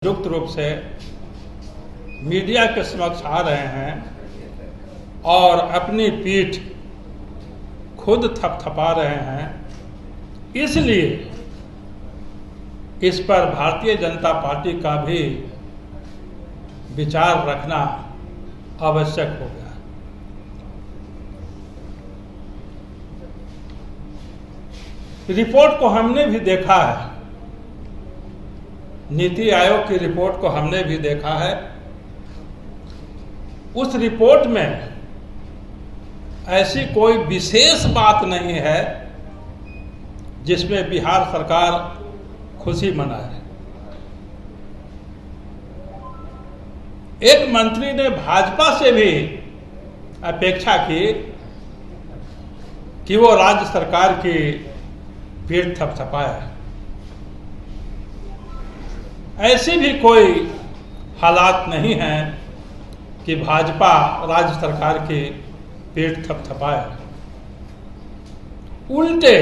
संयुक्त रूप से मीडिया के समक्ष आ रहे हैं और अपनी पीठ खुद थपथपा रहे हैं। इसलिए इस पर भारतीय जनता पार्टी का भी विचार रखना आवश्यक हो गया। रिपोर्ट को हमने भी देखा है, नीति आयोग की रिपोर्ट को हमने भी देखा है। उस रिपोर्ट में ऐसी कोई विशेष बात नहीं है जिसमें बिहार सरकार खुशी मनाए। एक मंत्री ने भाजपा से भी अपेक्षा की कि वो राज्य सरकार की पीठ थपथपाए। ऐसी भी कोई हालात नहीं है कि भाजपा राज्य सरकार की पीठ थपथपाए। उल्टे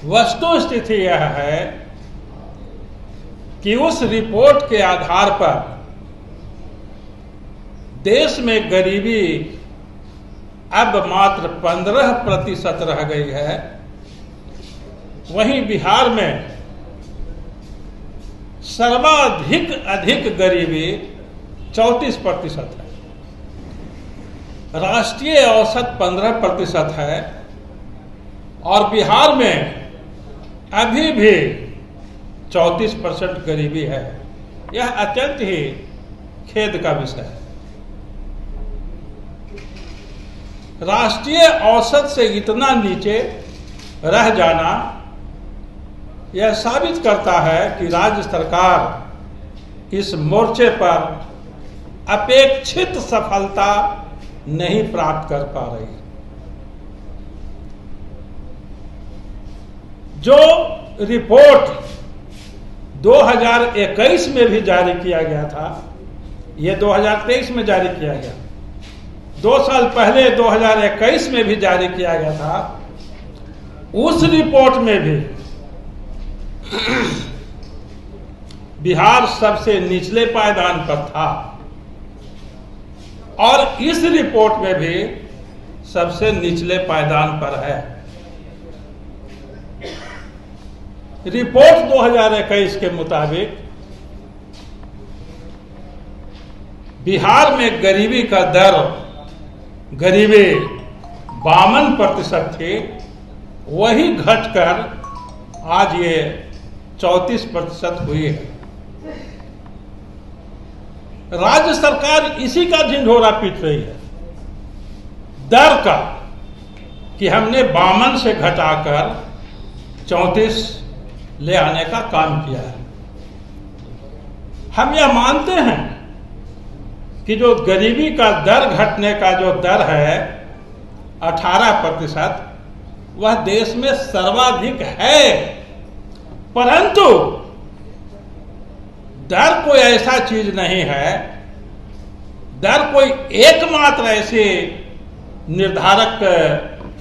वस्तु स्थिति यह है कि उस रिपोर्ट के आधार पर देश में गरीबी अब मात्र 15% रह गई है। वहीं बिहार में सर्वाधिक गरीबी 34% है। राष्ट्रीय औसत 15% है और बिहार में अभी भी 34% गरीबी है। यह अत्यंत ही खेद का विषय है। राष्ट्रीय औसत से इतना नीचे रह जाना यह साबित करता है कि राज्य सरकार इस मोर्चे पर अपेक्षित सफलता नहीं प्राप्त कर पा रही। जो रिपोर्ट 2021 में भी जारी किया गया था, यह 2023 में जारी किया गया। 2 साल पहले 2021 में भी जारी किया गया था। उस रिपोर्ट में भी बिहार सबसे निचले पायदान पर था और इस रिपोर्ट में भी सबसे निचले पायदान पर है। रिपोर्ट 2021 के मुताबिक बिहार में गरीबी का दर 52% थी, वही घटकर आज ये 34% हुई है। राज्य सरकार इसी का ढिंढोरा पीट रही है, दर का, कि हमने 52 से घटाकर 34 ले आने का काम किया है। हम यह मानते हैं कि जो गरीबी का दर घटने का जो दर है 18%, वह देश में सर्वाधिक है। परंतु दर कोई ऐसा चीज नहीं है, दर कोई एकमात्र ऐसे निर्धारक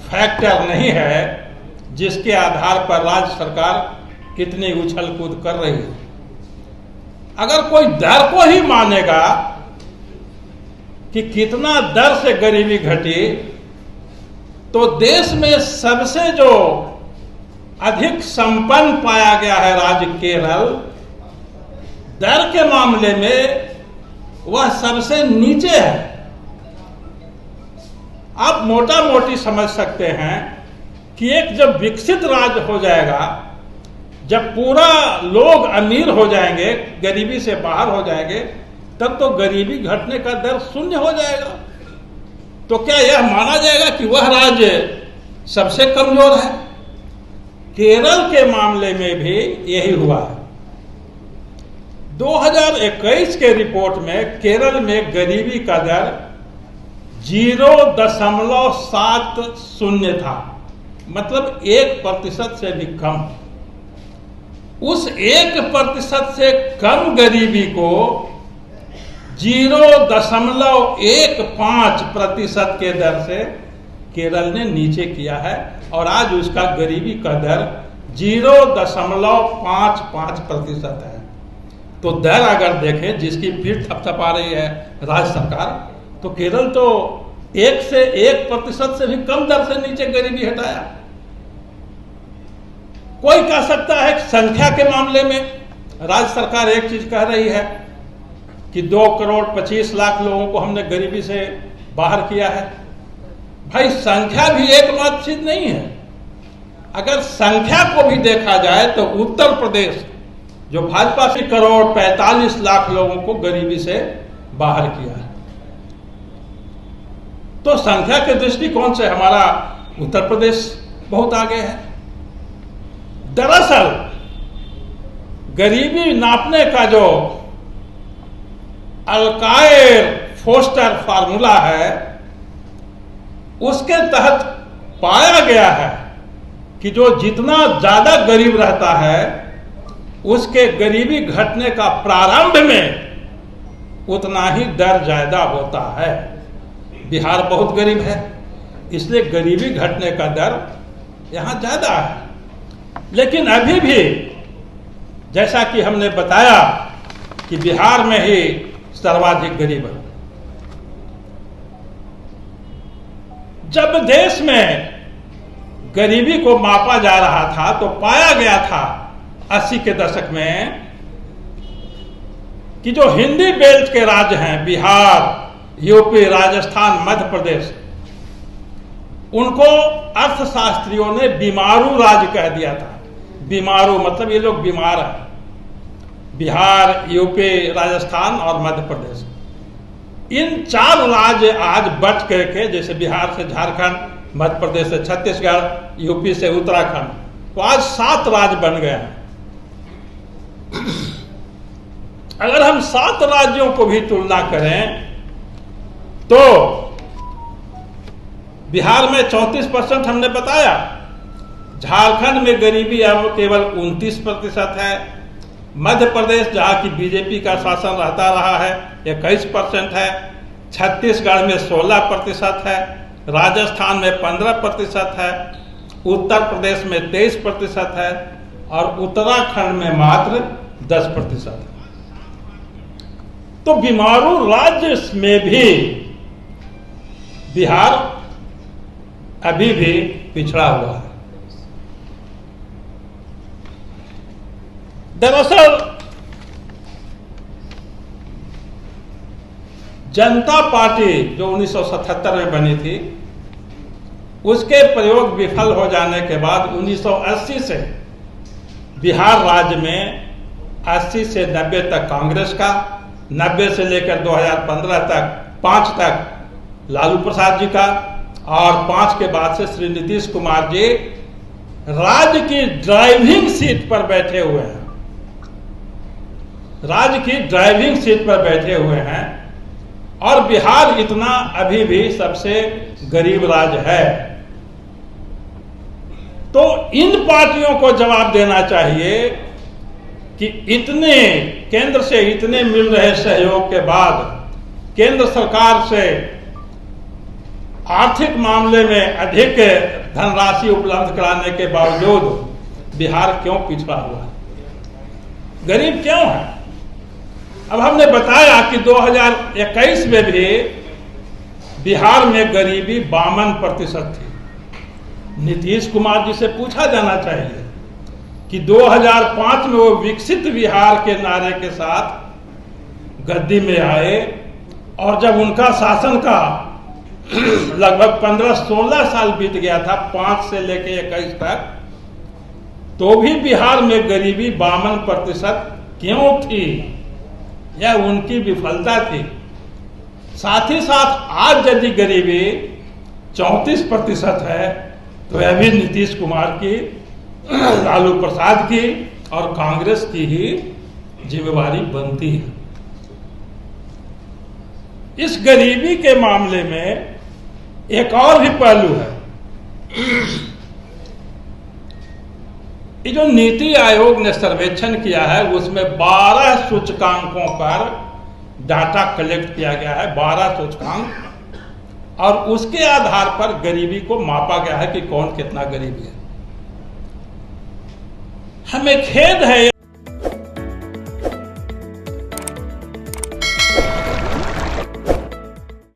फैक्टर नहीं है जिसके आधार पर राज्य सरकार इतनी उछल कूद कर रही है। अगर कोई दर को ही मानेगा कि कितना दर से गरीबी घटी, तो देश में सबसे जो अधिक संपन्न पाया गया है राज्य केरल, दर के मामले में वह सबसे नीचे है। आप मोटा मोटी समझ सकते हैं कि एक जब विकसित राज्य हो जाएगा, जब पूरा लोग अमीर हो जाएंगे, गरीबी से बाहर हो जाएंगे, तब तो गरीबी घटने का दर 0 हो जाएगा। तो क्या यह माना जाएगा कि वह राज्य सबसे कमजोर है? केरल के मामले में भी यही हुआ है। 2021 के रिपोर्ट में केरल में गरीबी का दर 0.70 था, मतलब 1% से भी कम। उस 1% से कम गरीबी को 0.15% के दर से केरल ने नीचे किया है और आज उसका गरीबी का दर 0.55% है। तो दर अगर देखें जिसकी पीठ थपथपा रही है राज्य सरकार, तो केरल तो 1% से भी कम दर से नीचे गरीबी हटाया। कोई कह सकता है कि संख्या के मामले में राज्य सरकार एक चीज कह रही है कि 2,25,00,000 लोगों को हमने गरीबी से बाहर किया है। भाई संख्या भी एकमात्र चीज नहीं है। अगर संख्या को भी देखा जाए तो उत्तर प्रदेश जो भाजपा से 1,45,00,000 लोगों को गरीबी से बाहर किया है, तो संख्या के दृष्टिकोण से हमारा उत्तर प्रदेश बहुत आगे है। दरअसल गरीबी नापने का जो अल्कायर फोस्टर फार्मूला है, उसके तहत पाया गया है कि जो जितना ज्यादा गरीब रहता है उसके गरीबी घटने का प्रारंभ में उतना ही दर ज्यादा होता है। बिहार बहुत गरीब है, इसलिए गरीबी घटने का दर यहां ज्यादा है। लेकिन अभी भी जैसा कि हमने बताया कि बिहार में ही सर्वाधिक गरीब है। जब देश में गरीबी को मापा जा रहा था तो पाया गया था 80 के दशक में कि जो हिंदी बेल्ट के राज्य हैं, बिहार, यूपी, राजस्थान, मध्य प्रदेश, उनको अर्थशास्त्रियों ने बीमारू राज्य कह दिया था। बीमारू मतलब ये लोग बीमार हैं। बिहार, यूपी, राजस्थान और मध्य प्रदेश, इन 4 राज्य आज बच करके, जैसे बिहार से झारखंड, मध्य प्रदेश से छत्तीसगढ़, यूपी से उत्तराखंड, तो आज 7 राज्य बन गए हैं। अगर हम 7 राज्यों को भी तुलना करें तो बिहार में 34% हमने बताया, झारखंड में गरीबी अब केवल 29% है, मध्य प्रदेश जहां की बीजेपी का शासन रहता रहा है 21% है, छत्तीसगढ़ में 16% है, राजस्थान में 15% है, उत्तर प्रदेश में 23% है और उत्तराखंड में मात्र 10% है। तो बीमारू राज्य में भी बिहार अभी भी पिछड़ा हुआ है। दरअसल जनता पार्टी जो 1977 में बनी थी, उसके प्रयोग विफल हो जाने के बाद 1980 से बिहार राज्य में 80 से 90 तक कांग्रेस का, 90 से लेकर 2015 तक 5 तक लालू प्रसाद जी का और 5 के बाद से श्री नीतीश कुमार जी राज्य की ड्राइविंग सीट पर बैठे हुए हैं। राज्य की ड्राइविंग सीट पर बैठे हुए हैं और बिहार इतना अभी भी सबसे गरीब राज्य है। तो इन पार्टियों को जवाब देना चाहिए कि इतने केंद्र से इतने मिल रहे सहयोग के बाद केंद्र सरकार से आर्थिक मामले में अधिक धनराशि उपलब्ध कराने के बावजूद बिहार क्यों पिछड़ा हुआ है, गरीब क्यों है। अब हमने बताया कि 2021 में भी बिहार में गरीबी 52% थी। नीतीश कुमार जी से पूछा जाना चाहिए कि 2005 में वो विकसित बिहार के नारे के साथ गद्दी में आए और जब उनका शासन का लगभग 15-16 साल बीत गया था, 5 से लेके 21 तक, तो भी बिहार में गरीबी 52% क्यों थी? यह उनकी विफलता थी। साथ ही साथ आज यदि गरीबी 34% है तो यह भी नीतीश कुमार की, लालू प्रसाद की और कांग्रेस की ही जिम्मेवारी बनती है। इस गरीबी के मामले में एक और भी पहलू है। ये जो नीति आयोग ने सर्वेक्षण किया है उसमें 12 सूचकांकों पर डाटा कलेक्ट किया गया है, 12 सूचकांक, और उसके आधार पर गरीबी को मापा गया है कि कौन कितना गरीब है। हमें खेद है